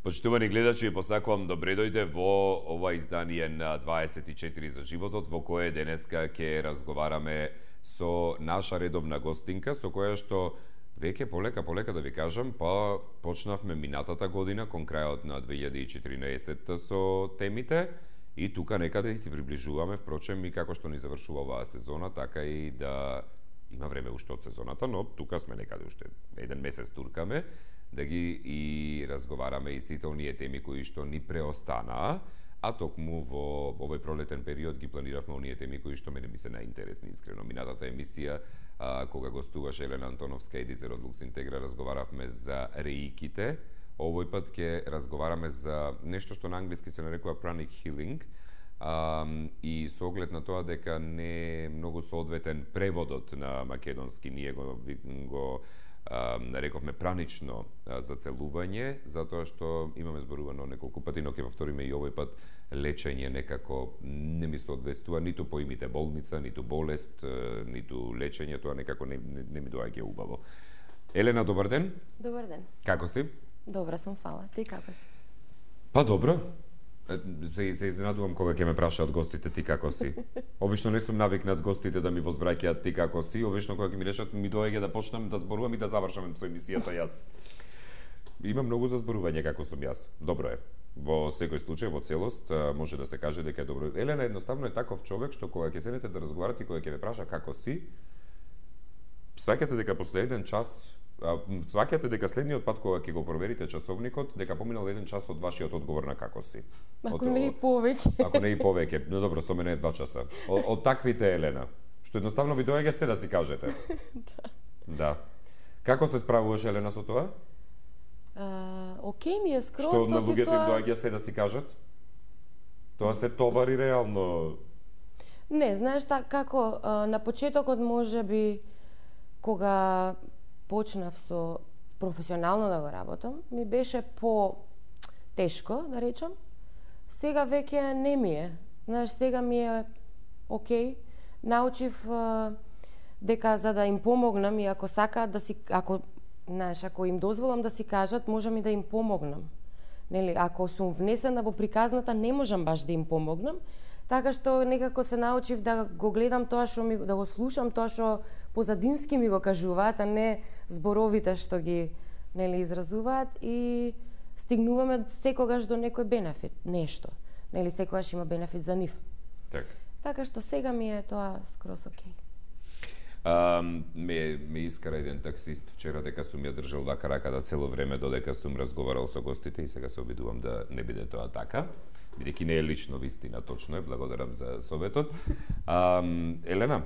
Почитувани гледачи, посакувам добре дојде во ова издание на 24 за животот, во кое денеска ќе разговараме со наша редовна гостинка, со која што веќе полека да ви кажам, па почнавме минатата година, кон крајот на 2014 со темите, и тука некаде и се приближуваме, впрочем, и како што ни завршува оваа сезона, така и да има време уште од сезоната, но тука сме некаде уште еден месец туркаме, да ги и разговараме и сите оние теми кои што ни преостанаа, а токму во овој пролетен период ги планиравме оние теми кои што мене ми се најинтересни искрено. Минатата емисија, кога гостуваше Елена Антоновска и Дизер од Луксинтегра, разговаравме за реиките. Овој пат ќе разговараме за нешто што на англиски се нарекува pranic healing, и со оглед на тоа дека не е многу соодветен преводот на македонски, ние го нарековме пранично зацелување, затоа што имаме зборувано неколку пати, но ќе повториме и овој пат, лечење некако не ми соодветствува ниту поимите болница, ниту болест, ниту лечење, тоа некако не ми доаѓа убаво. Елена, добар ден. Добар ден. Како си? Добра сум, фала. Ти како си? Па добро. Се изненадувам кога ќе ме прашаат гостите ти како си. Обично не сум навикнат гостите да ми возбраќаат ти како си. Обично кога ќе ми речат ми доаѓа да почнам да зборувам и да завршам со емисијата јас. Има многу за зборување како сум јас. Добро е. Во секој случај, во целост, може да се каже дека е добро. Елена едноставно е таков човек што кога ќе седнете да разговарате и кога ќе ве праша како си, сваќате дека после еден час сваќате дека следниот пат кога ќе го проверите часовникот, дека поминал еден час од вашиот одговор на како си. Ако не и повеќе. Ако не и повеќе. Но добро, со мене е 2 часа. Од таквите, Елена, што едноставно ви доаѓа се да си кажете. Да. Како се справуваш, Елена, со тоа? Океј ми е скрос. Што на луѓето им доаѓа се да си кажат? Тоа се товари реално. Не, знаеш како на почетокот можеби кога почнав со професионално да го работам, ми беше по тешко, да речам. Сега веќе не ми е. Знаеш, сега ми е окей. Научив дека за да им помогнам и ако сакаат да си, ако им дозволам да си кажат, можам и да им помогнам. Нели, ако сум внесена во приказната, не можам баш да им помогнам. Така што некако се научив да го гледам тоа што да го слушам тоа што позадински ми го кажуваат, а не зборовите што ги изразуваат, и стигнуваме секогаш до некој бенефит, нешто. Секогаш има бенефит за нив. Така што сега ми е тоа скрос окей. Ме искара еден таксист вчера дека сум ја држал вака раката цело време додека сум разговарал со гостите, и сега се обидувам да не биде тоа така, бидејќи не е лично вистина, точно е, благодарам за советот. Елена,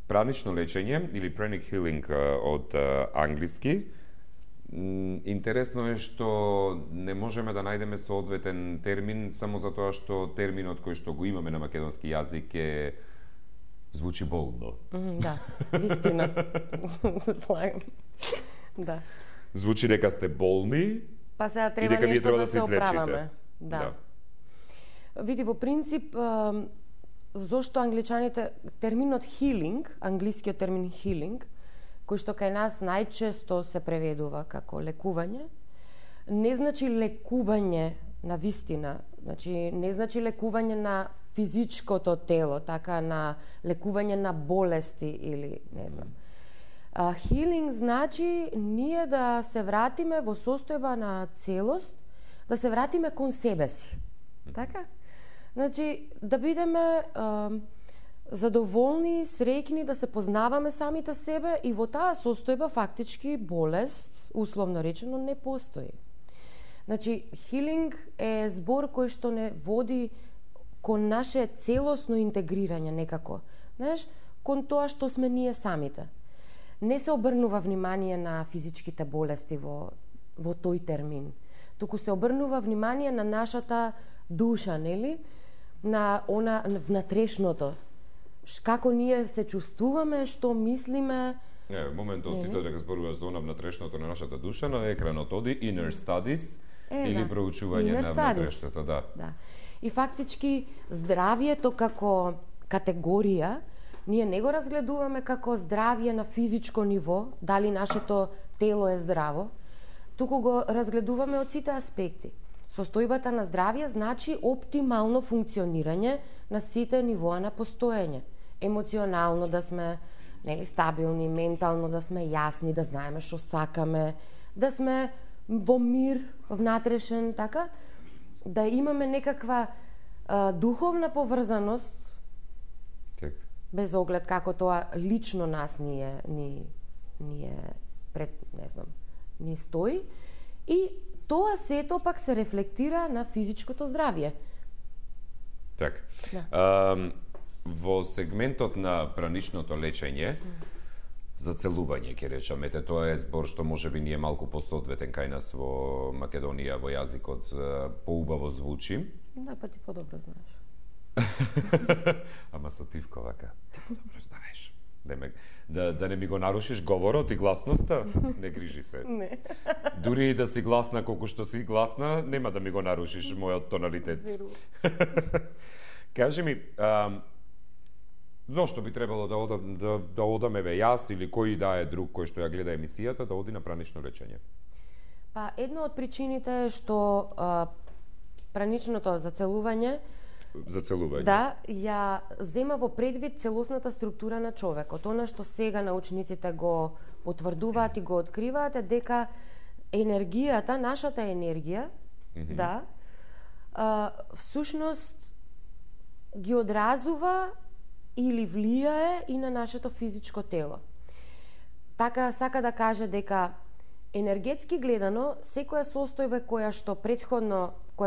пранично лечење или pranic healing од англиски, интересно е што не можеме да најдеме соодветен термин само затоа што терминот кој што го имаме на македонски јазик е звучи болно. Да, вистина. Слагам. Да. Звучи дека сте болни, па сега треба нешто да се оправаме. Да. Види, во принцип, зошто англичаните, терминот healing, англискиот термин healing, кој што кај нас најчесто се преведува како лекување, не значи лекување на вистина, значи не значи лекување на физичкото тело, така на лекување на болести или не знам. Healing значи ние да се вратиме во состојба на целост, да се вратиме кон себе си. Така? Значи, да бидеме задоволни, среќни, да се познаваме самите себе, и во таа состојба фактички болест, условно речено, не постои. Значи, хилинг е збор кој што не води кон наше целосно интегрирање некако. Знаеш, кон тоа што сме ние самите. Не се обрнува внимание на физичките болести во тој термин. Туку се обрнува внимание на нашата душа, нели? На она внатрешното. Како ние се чувствуваме, што мислиме. Моментот ти дека зборуваш за она внатрешното на нашата душа, на екранот оди Inner Studies или проучување на внатрешното, да. И фактички здравието како категорија ние не го разгледуваме како здравје на физичко ниво, дали нашето тело е здраво, туку го разгледуваме од сите аспекти. Состојбата на здравје значи оптимално функционирање на сите нивоа на постоење. Емоционално да сме, нели, стабилни, ментално да сме јасни, да знаеме што сакаме, да сме во мир внатрешен, така, да имаме некаква духовна поврзаност, Так. без оглед како тоа лично нас ни пред, не знам, ни стои, и тоа сето пак се рефлектира на физичкото здравје. Так. Да. Во сегментот на праничното лечење, зацелување, ќе речеме, тоа е збор што можеби не е малку посоодветен кај нас во Македонија, во јазикот, поубаво звучи. Да, па ти подобро знаеш. Ама со тивко вака, ти подобро знаеш. Да не ми го нарушиш говорот и гласноста, не грижи се. Не. Дури и да си гласна колку што си гласна, нема да ми го нарушиш мојот тоналитет. Веру. Кажи ми, зошто би требало да одам еве јас или кој да е друг кој што ја гледа емисијата да оди на пранично лечење? Па една од причините е што праничното зацелување да ја зема во предвид целосната структура на човекот. Она што сега научниците го потврдуваат и го откриваат е дека енергијата, нашата енергија, да, всушност ги одразува или влијае и на нашето физичко тело. Така сака да каже дека енергетски гледано, секоја состојба која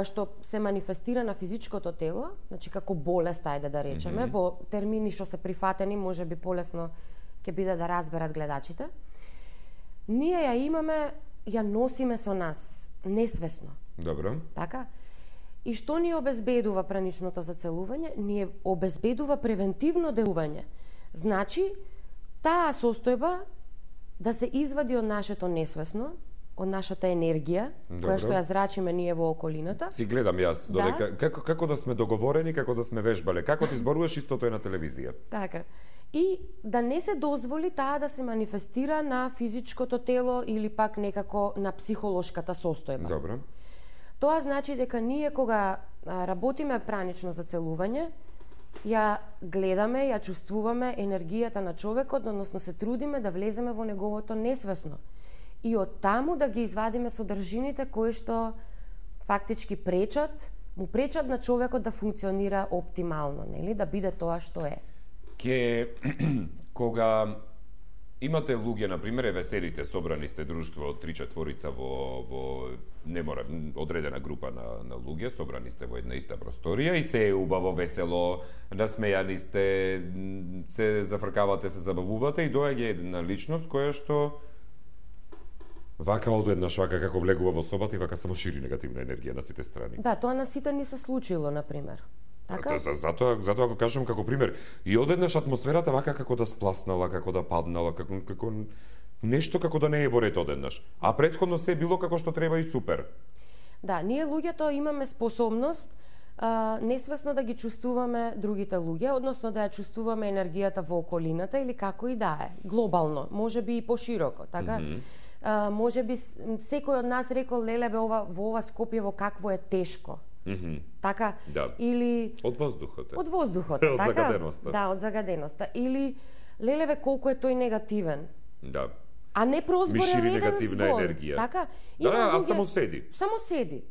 што се манифестира на физичкото тело, значи како болест, ајде да речеме, во термини што се прифатени, може би полесно ќе биде да разберат гледачите, ние ја имаме, ја носиме со нас, несвесно. Добро. Така? И што ни обезбедува праничното зацелување? Ни обезбедува превентивно делување. Значи, таа состојба да се извади од нашето несвесно, од нашата енергија, која што ја зрачиме ние во околината. Си гледам јас, додека како да сме договорени, како да сме вежбале, како ти зборуваш, истото е на телевизија. Така. И да не се дозволи таа да се манифестира на физичкото тело или пак некако на психолошката состојба. Добро. Тоа значи дека ние кога работиме пранично зацелување, ја гледаме, ја чувствуваме енергијата на човекот, односно се трудиме да влеземе во неговото несвесно. И од таму да ги извадиме содржините кои што фактички му пречат на човекот да функционира оптимално, нели, да биде тоа што е. Кога имате луѓе, на пример, веселите, собрани сте друштво од 3-4 во не мора одредена група на луѓе, собрани сте во една иста просторија и се е убаво, весело, насмејани сте, се зафркавате, се забавувате и доаѓа една личност која што вака одеднаш, вака како влегува во собата и вака само шири негативна енергија на сите страни. Да, тоа на сите ни се случило, на пример. Така? Затоа го кажам како пример. И одеднаш атмосферата вака како да спласнала, како да паднала, како нешто како да не е во ред одеднаш. А претходно се било како што треба и супер. Да, ние луѓето имаме способност несвесно да ги чувствуваме другите луѓе, односно да ја чувствуваме енергијата во околината или како и да е, глобално, можеби и пошироко, така? Можеби секој од нас рекол, лелебе, во ова Скопје во какво е тешко. Така? Да. Или од воздухот. Од воздухот, од така? загаденоста. Да, од загаденоста. Или лелебе колку е тој негативен. Да. А не прозборен шири еден негативна збор. енергија. Така? А само седи. Само седи.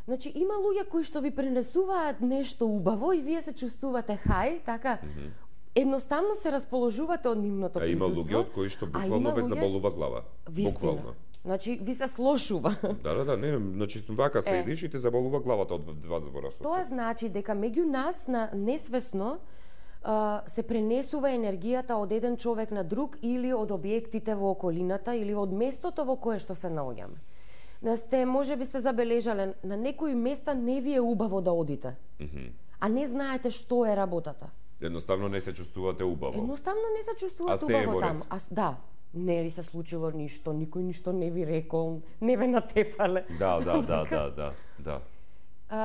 Значи има луѓе кои што ви пренесуваат нешто убаво и вие се чувствувате хај, така? Едноставно се расположувате од нивното присуство. А има луѓе од кои што буквално ве заболува глава. Буквално. Значи, ви се слошува. Да, не, значи вака седиш и те заболува главата од два збора што. Тоа значи дека меѓу нас на несвесно се пренесува енергијата од еден човек на друг или од објектите во околината или од местото во кое што се наоѓаме. Можеби сте забележале, на некои места не ви е убаво да одите. А не знаете што е работата. Едноставно не се чувствувате убаво. Едноставно не се чувствувате убаво таму. Да. Не ви се случило ништо, никој ништо не ви рекол, не ве натепале. Да.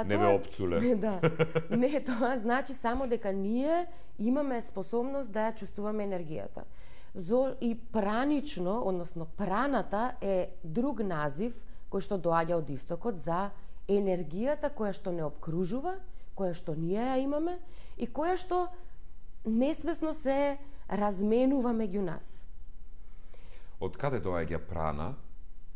Не ве опцуле. Да. Не, тоа значи само дека ние имаме способност да ја чувствуваме енергијата. И пранично, односно праната е друг назив кој што доаѓа од истокот за енергијата која што не обкружува, која што ние ја имаме и која што несвесно се разменува меѓу нас. Од каде доаѓа прана?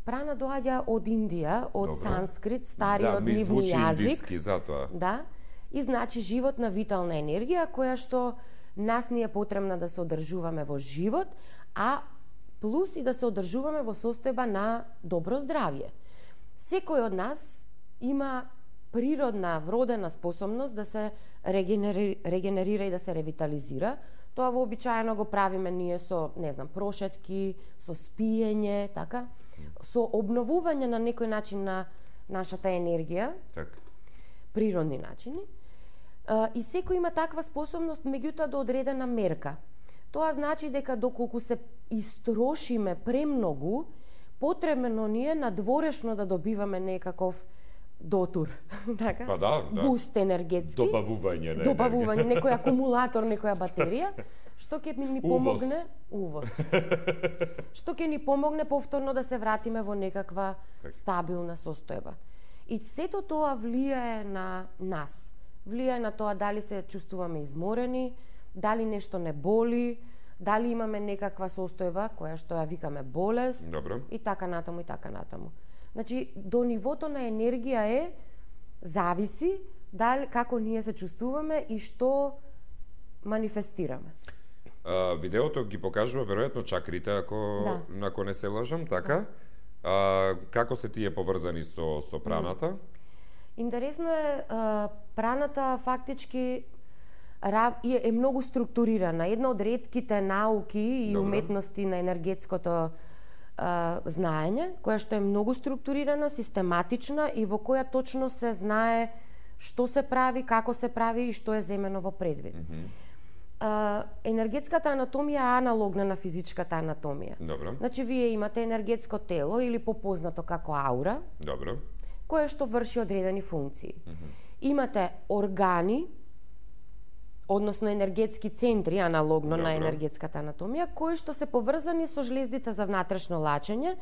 Прана доаѓа од Индија, од санскрит, стариот ми нивни звучи јазик. индиски, затоа. Да, и значи животна витална енергија која што нас ни е потребна да се одржуваме во живот, а плюс и да се одржуваме во состојба на добро здравје. Секој од нас има природна, вродена способност да се регенерира и да се ревитализира. Тоа вообичаено го правиме ние со, не знам, прошетки, со спиење, така, со обновување на некој начин на нашата енергија, природни начини. И секој има таква способност, меѓутоа до одредена мерка. Тоа значи дека доколку се истрошиме премногу, потребно ни е надворешно да добиваме некаков дотур, така? Па да. Буст енергетски. Добавување, некој акумулатор, некоја батерија, што ќе ни помогне увоз. Што ќе ни помогне повторно да се вратиме во некаква стабилна состојба. И сето тоа влијае на нас. Влијае на тоа дали се чувствуваме изморени, дали нешто не боли, дали имаме некаква состојба која што ја викаме болест. Добро. И така натаму, и така натаму. Значи, до нивото на енергија зависи дали како ние се чувствуваме и што манифестираме. Видеото ги покажува веројатно чакрите, ако не се лажам, така? Како се тие поврзани со праната? Интересно е, праната фактички е многу структурирана. Една од ретките науки и уметности на енергетското знаење, која што е многу структурирана, систематична и во која точно се знае што се прави, како се прави и што е земено во предвид. Енергетската анатомија е аналогна на физичката анатомија. Добро. Значи, вие имате енергетско тело или попознато како аура, добро, кое што врши одредени функции. Имате органи, односно енергетски центри, аналогно на енергетската анатомија, кои што се поврзани со жлездите за внатрешно лачење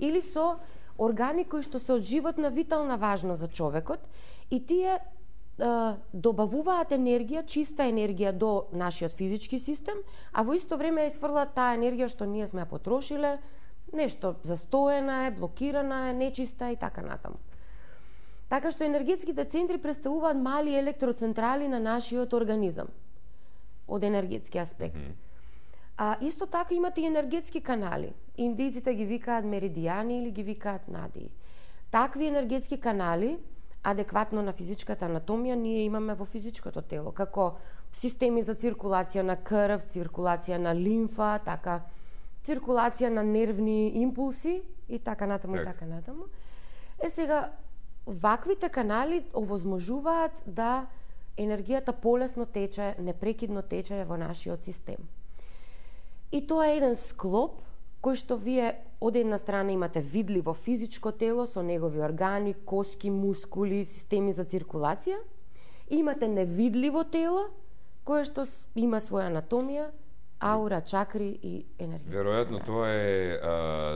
или со органи кои што се од животна витална важност за човекот и тие добавуваат енергија, чиста енергија до нашиот физички систем, а во исто време ја изфрлаат таа енергија што ние сме ја потрошиле, нешто застоена е, блокирана е, нечиста и така натаму. Така што енергетските центри представуваат мали електроцентрали на нашиот организам од енергетски аспект. Исто така имате и енергетски канали. Индијците ги викаат меридијани или ги викаат надии. Такви енергетски канали, адекватно на физичката анатомија, ние имаме во физичкото тело, како системи за циркулација на крв, циркулација на лимфа, така, циркулација на нервни импулси и така натаму, и така натаму. Сега, ваквите канали овозможуваат да енергијата полесно тече, непрекидно тече во нашиот систем. И тоа е еден склоп кој што вие од една страна имате видливо физичко тело со негови органи, коски, мускули, системи за циркулација, и имате невидливо тело кое што има своја анатомија, аура, чакри и енергија. Веројатно тоа е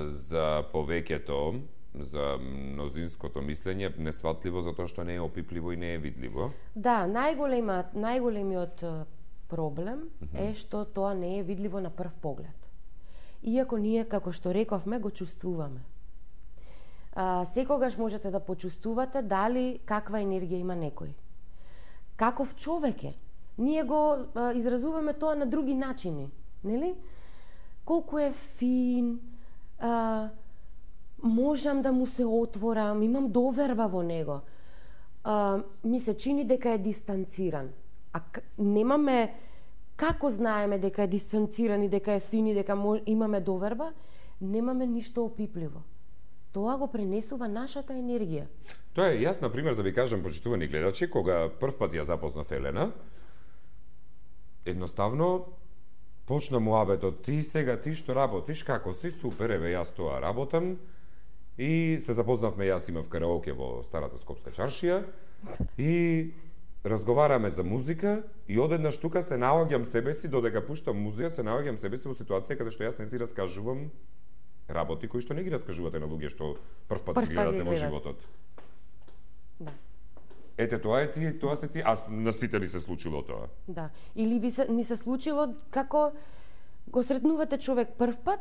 за повеќето, за мнозинското мислење несватливо затоа што не е опипливо и не е видливо. Да, најголемиот проблем е што тоа не е видливо на прв поглед. Иако ние, како што рековме, го чувствуваме. Секогаш можете да почувствувате дали каква енергија има некој. Каков човек е. Ние го изразуваме тоа на други начини, нели? Колку е фин, можам да му се отворам, имам доверба во него. Ми се чини дека е дистанциран. А немаме, како знаеме дека е дистанциран и дека е фин и дека имаме доверба, немаме ништо опипливо. Тоа го пренесува нашата енергија. Тоа е, јас, например, да ви кажам, почитувани гледачи, кога прв пат ја запознав Елена, едноставно почна муабетот, ти што работиш, како си, супер, еве јас тоа работам, и се запознавме, јас имав караоке во старата Скопска чаршија, и разговараме за музика, и одеднаш тука се наоѓам себе си, додека пуштам музика, се наоѓам себе си во ситуација каде што јас не си раскажувам работи кои што не ги раскажувате на луѓе што прв пат ги гледате во животот. Да. Ете, тоа се ти, а на сите ни се случило тоа. Да. Или ни се случило како го сретнувате човек прв пат,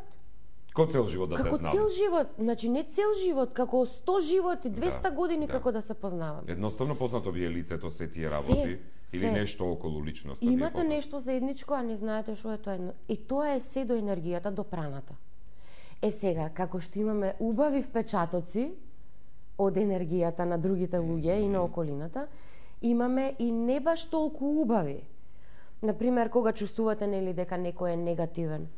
Како цел живот да те како знам. цел живот, значи не цел живот, како 100 животи, 200 години како да се познаваме. Едноставно познато ви е лицето, се тие работи или нешто околу личноста. Имате нешто заедничко, а не знаете што е тоа. И тоа е се до енергијата, до праната. Сега, како што имаме убави впечатоци од енергијата на другите луѓе и на околината, имаме и не баш толку убави. Например, кога чувствувате нели дека некој е негативен,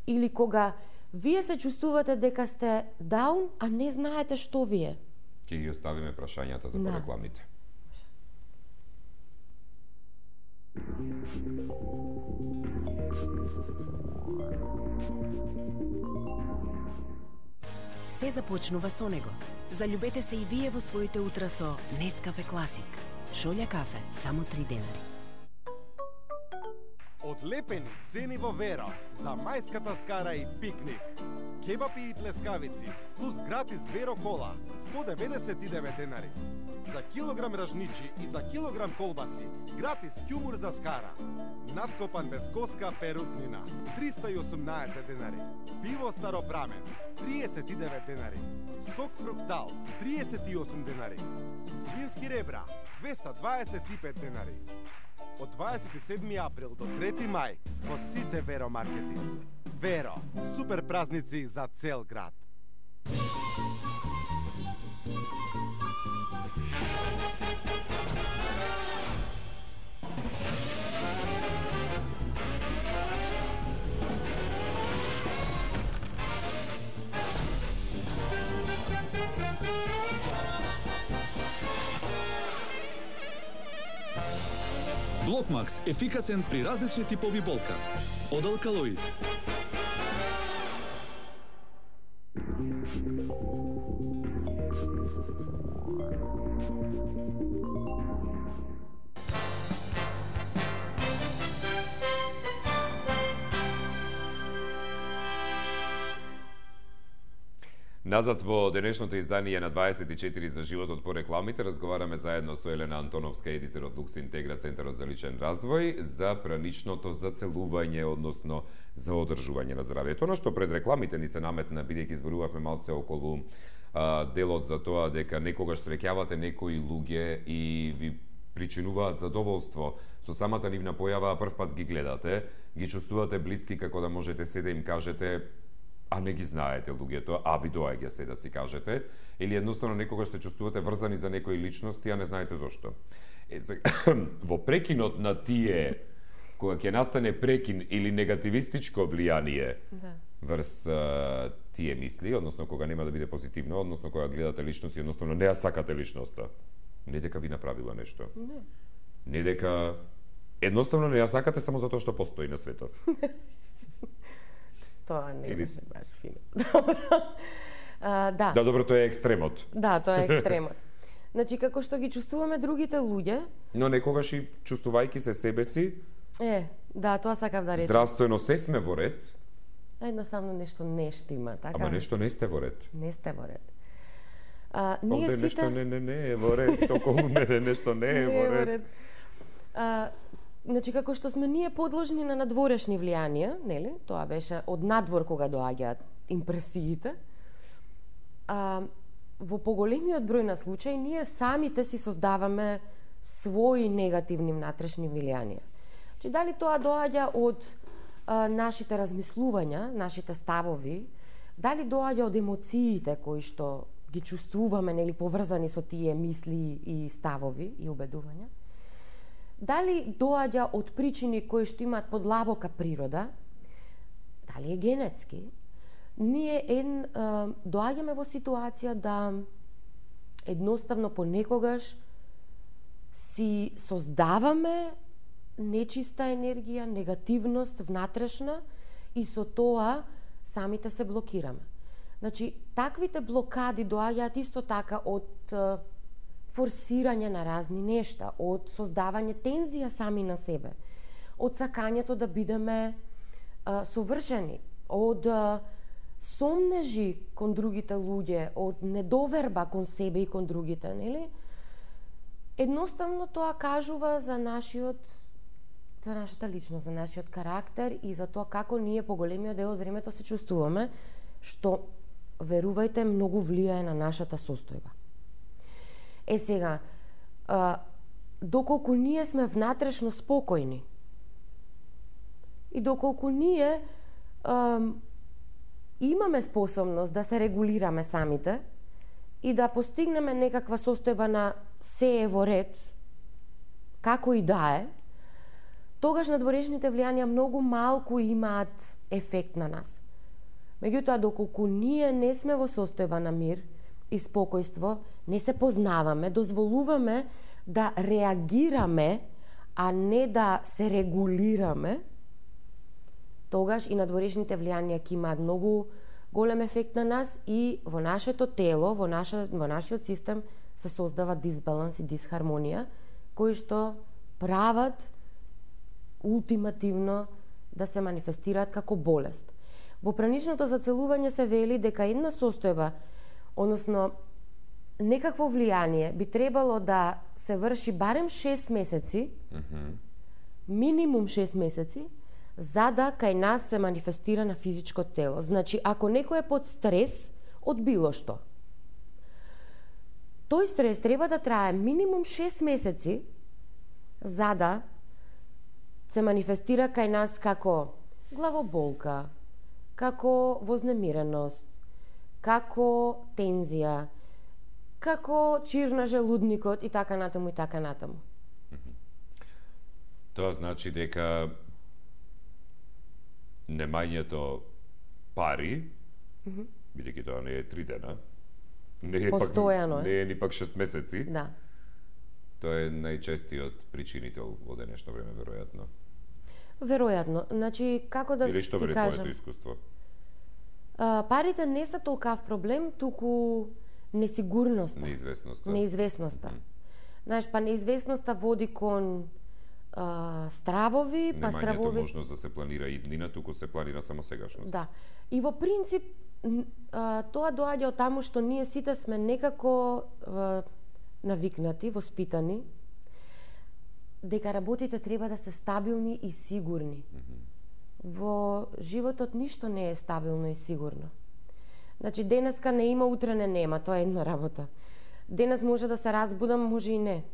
или кога вие се чувствувате дека сте даун, а не знаете што ви е. Ќе ги оставиме прашањата за порекламите. Се започнува со него. Заљубете се и вие во своите утра со Нескафе Класик. Шолја кафе, само 3 денари. Одлепени цени во Веро за мајската скара и пикник. Кебапи и плескавици, плюс гратис Веро кола, 199 денари. За килограм ражничи и за килограм колбаси, гратис кјумур за скара. Надкопан без коска перутнина, 318 денари. Пиво Старопрамен, 39 денари. Сок фруктал, 38 денари. Свински ребра, 225 денари. Од 27 април до 3 мај во сите Веро маркети. Веро, супер празници за цел град. Блокмакс – ефикасен при различни типови болка. Од алкалоид. Назад во денешното издание на 24 за животот по рекламите, разговараме заедно со Елена Антоновска, едитор од Лукс Интегра, Центарот за личен развој, за праничното зацелување, односно за одржување на здравието. Оно што пред рекламите ни се наметна, бидејќи зборувавме малце околу делот за тоа дека некогаш среќавате некои луѓе и ви причинуваат задоволство со самата нивна појава, а прв пат ги гледате, ги чувствувате блиски како да можете се да им кажете, а не ги знаете луѓето, а ви доаѓа се да си кажете, или едноставно некогаш се чувствувате врзани за некои личности, а не знаете зошто. Во прекинот на тие, кога ќе настане прекин или негативистичко влијание врз тие мисли, односно кога нема да биде позитивно, односно кога гледате личност и едноставно не ја сакате личноста, не дека ви направила нешто. Не дека едноставно не ја сакате само затоа што постои на светот. Тоа не беше баш фино. Да, добро, тоа е екстремот. Да, тоа е екстремот. Значи, како што ги чувствуваме другите луѓе... Но некогаш и чувствувајќи се себе си... Да, тоа сакав да речем. Здравствено се сме во ред. Едноставно нешто не штима, така? Ама нешто не сте во ред. Не сте во ред. Овде нешто не е во ред, околу мене нешто не е во ред. Значи, како што сме ние подложни на надворешни влијанија, нели? Тоа беше од надвор кога доаѓаат импресиите. Во поголемиот број на случаи, ние самите си создаваме своји негативни внатрешни влијанија. Значи, дали тоа доаѓа од нашите размислувања, нашите ставови, дали доаѓа од емоциите кои што ги чувствуваме, нели, поврзани со тие мисли и ставови и убедувања, дали доаѓа од причини кои што имаат подлабока природа, дали е генетски, ние доаѓаме во ситуација да едноставно понекогаш си создаваме нечиста енергија, негативност внатрешна и со тоа самите се блокираме. Значи, таквите блокади доаѓаат исто така од форсирање на разни нешта, од создавање тензија сами на себе, од сакањето да бидеме совршени, од сомнежи кон другите луѓе, од недоверба кон себе и кон другите, нели? Едноставно тоа кажува за нашата личност, за нашиот карактер и за тоа како ние по големиот дел од времето се чувствуваме, што, верувајте, многу влијае на нашата состојба. Сега, доколку ние сме внатрешно спокојни и доколку ние имаме способност да се регулираме самите и да постигнеме некаква состојба на се е во ред, како и да е, тогаш надворешните влијанија многу малку имаат ефект на нас. Меѓутоа, доколку ние не сме во состојба на мир и спокојство, не се познаваме, дозволуваме да реагираме, а не да се регулираме, тогаш и надворешните влијанија ќе имаат многу голем ефект на нас и во нашето тело, во нашиот систем се создава дисбаланс и дисхармонија, кои што прават ултимативно да се манифестираат како болест. Во праничното зацелување се вели дека една состојба, односно некакво влијание би требало да се врши барем 6 месеци, минимум 6 месеци, за да кај нас се манифестира на физичко тело. Значи, ако некој е под стрес од било што, тој стрес треба да трае минимум 6 месеци за да се манифестира кај нас како главоболка, како вознемиреност, како тензија, како чир на желудникот и така натаму и така натаму. Тоа значи дека немањето пари, бидејќи тоа не е 3 дена, Постојано не е ни пак 6 месеци. Да. Тоа е најчестиот причинител во денешно време, веројатно. Веројатно. Значи, како да Или што ти вели кажам? твоето искуство? Парите не се толкав проблем, туку несигурноста. Неизвестноста. Неизвестноста. Знаеш, па неизвестноста води кон стравови, па Немањето стравови... можност да се планира иднина, туку се планира само сегашност. Да. И во принцип, тоа доаѓа од таму што ние сите сме некако навикнати, воспитани, дека работите треба да се стабилни и сигурни. Во животот ништо не е стабилно и сигурно. Значи, денеска не има, утре не нема, тоа е една работа. Денес може да се разбудам, може и не.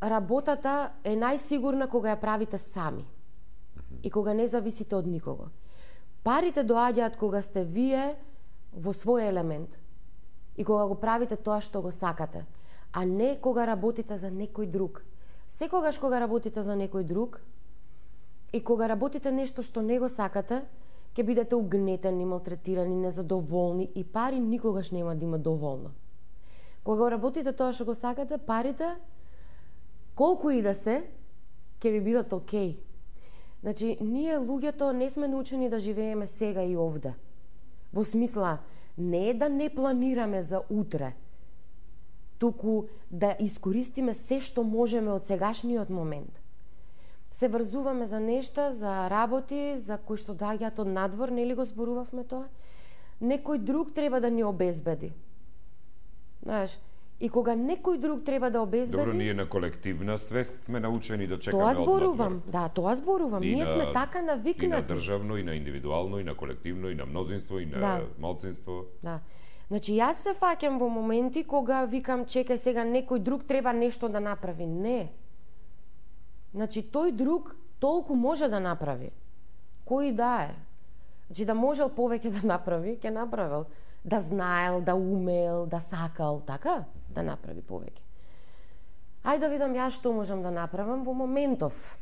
Работата е најсигурна кога ја правите сами и кога не зависите од никого. Парите доаѓаат кога сте вие во свој елемент и кога го правите тоа што го сакате, а не кога работите за некој друг. Секогаш кога работите за некој друг и кога работите нешто што не го сакате, ќе бидете угнетени, малтретирани, незадоволни и пари никогаш нема да има доволно. Кога го работите тоа што го сакате, парите, колку и да се, ќе ви бидат окей. Значи, ние луѓето не сме научени да живееме сега и овде. Во смисла, не е да не планираме за утре, туку да искористиме се што можеме од сегашниот момент. Се врзуваме за нешта, за работи, за кои што доаѓаат од надвор, нели го зборувавме тоа? Некој друг треба да ни обезбеди. Знаеш, и кога некој друг треба да обезбеди... Добро, ние на колективна свест сме научени да чекаме Тоа од зборувам, надвор. да, тоа зборувам. Ние сме така навикнати. И на државно, и на индивидуално, и на колективно, и на мнозинство, и на малцинство. Да. Значи, јас се фаќам во моменти кога викам, чекај сега, некој друг треба нешто да направи. Не. Значи, тој друг толку може да направи. Кој да е. Значи, да можел повеќе да направи, ќе направил. Да знаел, да умел, да сакал, така? Да направи повеќе. Ајде да видам јас што можам да направам во моментов.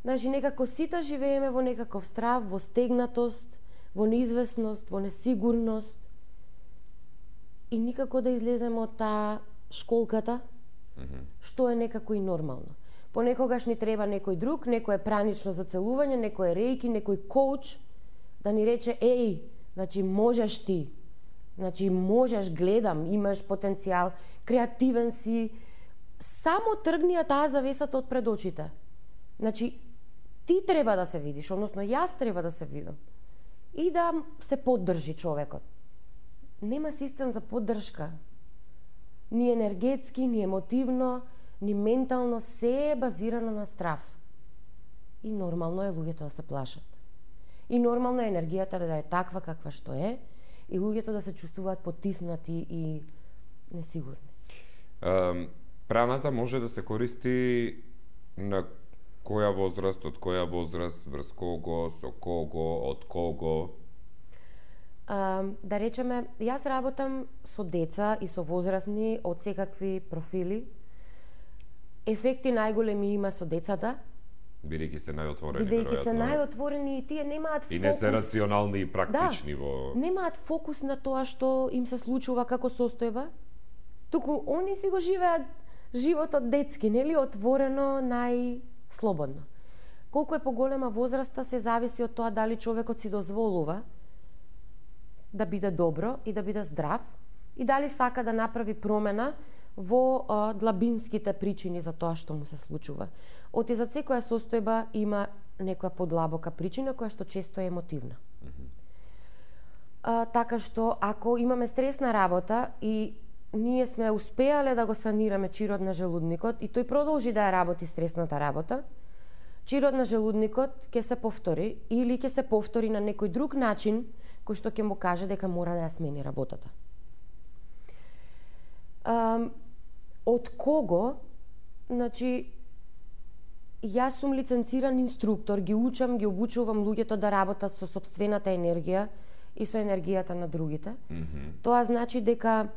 Значи, некако сите живееме во некаков страв, во стегнатост, во неизвестност, во несигурност и никако да излеземе од таа школката, што е некако и нормално. Понекогаш ни треба некој друг, некој пранично зацелување, некој рејки, некој коуч, да ни рече, еј, значи можеш ти, значи можеш, гледам, имаш потенцијал, креативен си, само тргни ја таа завесата од пред очите. Значи, ти треба да се видиш, односно јас треба да се видам. И да се поддржи човекот. Нема систем за поддршка. ни енергетски, ни емотивно, ни ментално, се е базирано на страв. И нормално е луѓето да се плашат. И нормално е енергијата да е таква каква што е, и луѓето да се чувствуваат потиснати и несигурни. Праната може да се користи на која возраст, од која возраст, врз кого, со кого, од кого? Да речеме, јас работам со деца и со возрастни од секакви профили. Ефекти најголеми има со децата. Бидејќи се најотворени, Бидејќи се најотворени и тие немаат фокус. И не се рационални и практични во... Немаат фокус на тоа што им се случува како состојба. Туку они си го живеат животот детски, нели, отворено, најслободно. Колку е поголема возраста се зависи од тоа дали човекот си дозволува да биде добро и да биде здрав и дали сака да направи промена во длабинските причини за тоа што му се случува. Оти за секоја состојба има некоја подлабока причина која што често е емотивна. Така што ако имаме стресна работа и ние сме успеале да го санираме чирот на желудникот и тој продолжи да ја работи стресната работа, чирот на желудникот ќе се повтори или ќе се повтори на некој друг начин кој што ќе му каже дека мора да ја смени работата. Од кого? Значи, јас сум лиценциран инструктор, ги учам, ги обучувам луѓето да работат со сопствената енергија и со енергијата на другите. Тоа значи дека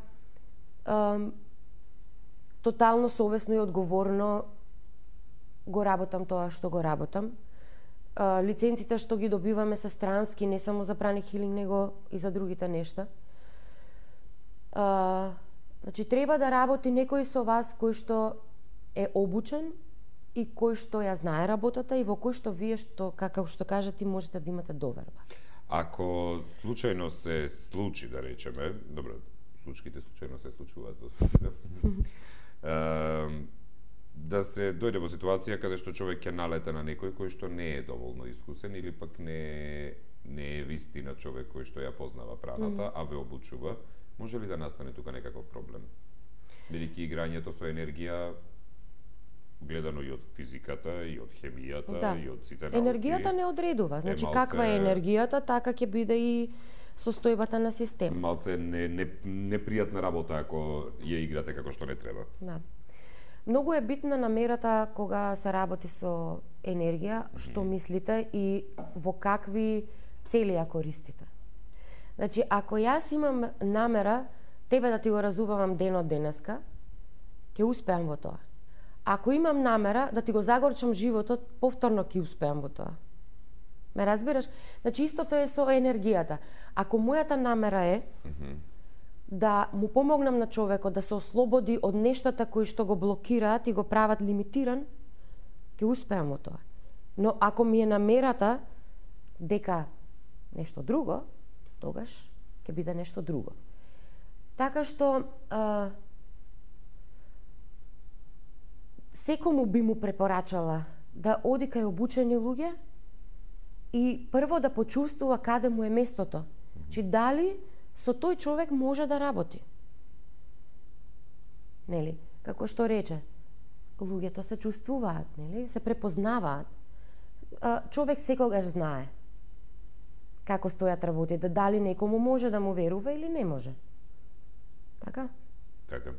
тотално совесно и одговорно го работам тоа што го работам. Лиценците што ги добиваме се странски, не само за прани хилинг, него и за другите нешта. Значи, треба да работи некој со вас кој што е обучен и кој што ја знае работата и во кој што вие, што, како што кажете, можете да имате доверба. Ако случајно се случи, да речеме, добро, случките случајно се случуваат во случајно, да се дојде во ситуација каде што човек ќе налета на некој кој што не е доволно искусен или пак не е вистина човек кој што ја познава праната, а ве обучува, може ли да настане тука некаков проблем? Бидејќи играњето со енергија, гледано и од физиката, и од хемијата, и од сите науки... Енергијата не одредува. Значи, каква е енергијата, така ќе биде и состојбата на систем. Малце непријатна работа ако ја играте како што не треба. Да. Многу е битна намерата кога се работи со енергија, што мислите и во какви цели ја користите. Значи, ако јас имам намера тебе да ти го разубавам денот денеска, ќе успеам во тоа. Ако имам намера да ти го загорчам животот, повторно ќе успеам во тоа. Ме разбираш? Значи, истото е со енергијата. Ако мојата намера е да му помогнам на човекот да се ослободи од нештата кои што го блокираат и го прават лимитиран, ќе успеам во тоа. Но ако ми е намерата дека нешто друго, тогаш ќе биде нешто друго. Така што секому би му препорачала да оди кај обучени луѓе и прво да почувствува каде му е местото. Чи дали со тој човек може да работи. Нели? Како што рече, луѓето се чувствуваат, нели? Се препознаваат. Човек секогаш знае како стојат работите, дали некому може да му верува или не може. Така? Така.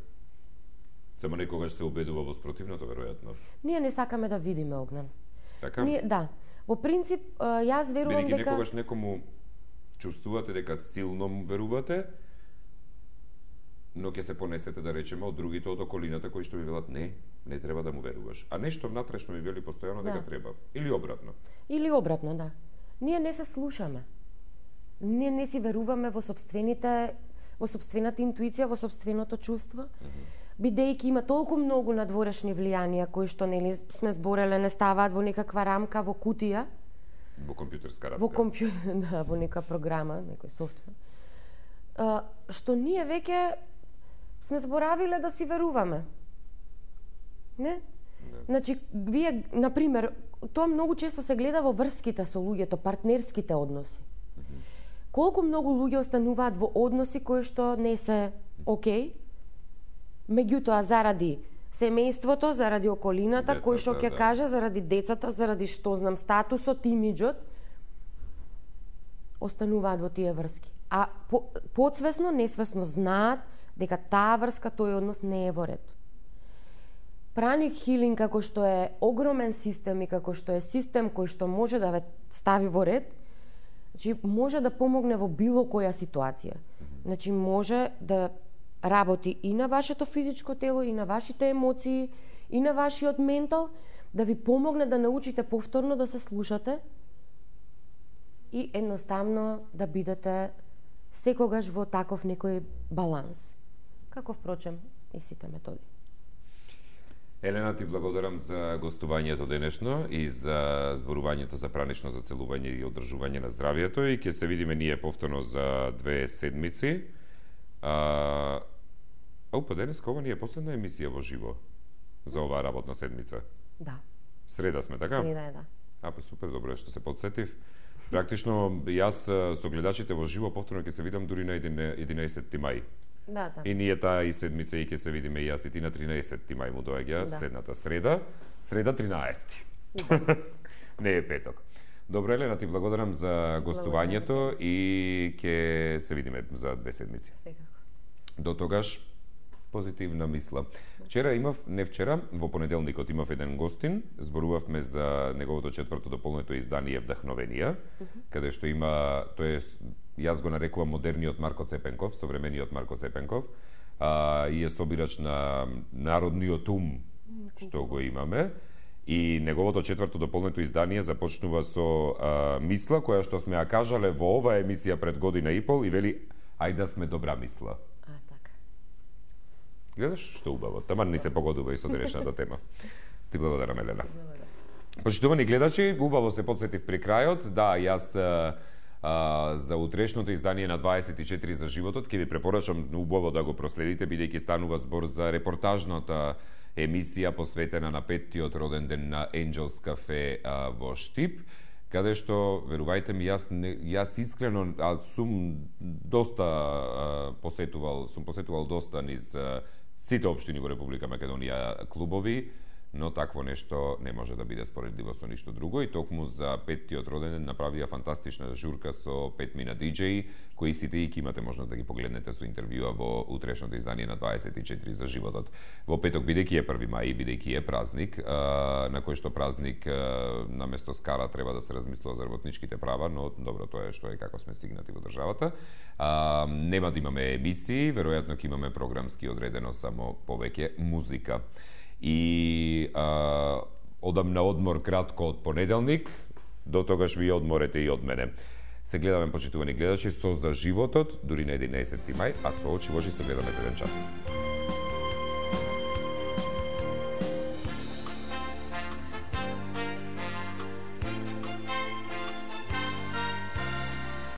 Само некогаш се убедува во спротивното, веројатно. Ние не сакаме да видиме Огнен. Така? Да. Во принцип, јас верувам дека... Бидејќи некогаш некому чувствувате дека силно му верувате, но ќе се понесете, да речеме, од другите од околината кои што ви велат не треба да му веруваш. А нешто внатрешно ви вели постојано дека треба. Или обратно. Или обратно, да. Ние не се слушаме. Ние не си веруваме во собствената интуиција, во собственото чувство. Бидејќи има толку многу надворешни влијанија кои што нели сме збореле, не ставаат во некаква рамка, во кутија. Во компјутерска рамка. Да, во нека програма, некој софтвер. Што ние веќе сме заборавиле да си веруваме. Не? Значи, вие, например, тоа многу често се гледа во врските со луѓето, партнерските односи. Колку многу луѓе остануваат во односи кои што не се окей, меѓутоа заради семејството, заради околината, Децата, кој што ќе да. каже, заради децата, заради што знам статусот, имиџот, остануваат во тие врски. А подсвесно, несвесно знаат дека таа врска, тој однос не е во ред. Праник хилинг, како што е огромен систем и како што е систем кој што може да ве стави во ред, значи може да помогне во било која ситуација. Значи може да работи и на вашето физичко тело, и на вашите емоции, и на вашиот ментал, да ви помогне да научите повторно да се слушате и едноставно да бидете секогаш во таков некој баланс. Како впрочем и сите методи. Елена, ти благодарам за гостувањето денешно и за зборувањето за пранично зацелување и одржување на здравието и ќе се видиме ние повторно за 2 седмици. Опа, денеска ова ни е последна емисија во живо за оваа работна седмица. Да. Среда сме, така? Среда е, да. Па супер, добро е што се подсетив. Практично, јас со гледачите во живо повторно ќе се видам дури на 11 мај. Да, да. И ние таа и седмица и ќе се видиме и јас и ти на 13 мај му доаѓа следната среда. Среда 13. Не е петок. Добро, Елена, ти благодарам за гостувањето и ќе се видиме за 2 седмици. Секако. До тогаш, позитивна мисла. Не вчера, во понеделникот имав еден гостин, зборувавме за неговото 4-то дополнето издание Вдахновенија, каде што има, јас го нарекувам модерниот Марко Цепенков, современиот Марко Цепенков, и е собирач на народниот ум што го имаме. И неговото 4-то дополнето издание започнува со мисла која што сме ја кажале во оваа емисија пред година и пол и вели ајде да сме добра мисла. Така. Гледаш што убаво. Таман ни се погодува и со денешната тема. Ти благодарам, Елена. Почитувани гледачи, убаво се подсетив при крајот. Да, јас за утрешното издание на 24 за животот ќе ви препорачам убаво да го проследите, бидејќи станува збор за репортажната емисија посветена на 5-тиот роден ден на Angels Cafe во Штип, каде што, верувајте ми, јас искрено сум доста посетувал доста низ сите општини во Република Македонија клубови, но такво нешто не може да биде споредливо со ништо друго и токму за 5-тиот роден ден направија фантастична журка со 5 мина диџеи, кои сите и имате можност да ги погледнете со интервјуа во утрешното издание на 24 за животот. Во петок, бидејќи е 1 мај, бидејќи е празник, на кој што празник наместо скара треба да се размислува за работничките права, но добро тоа е што е како сме стигнати во државата. Нема да имаме емисии, веројатно ќе имаме програмски одредено само повеќе музика. И одам на одмор кратко од понеделник, до тогаш ви одморете и од мене. Се гледаме, почитувани гледачи, со за животот, дури на 11 мај, а со очи во очи се гледаме за еден час.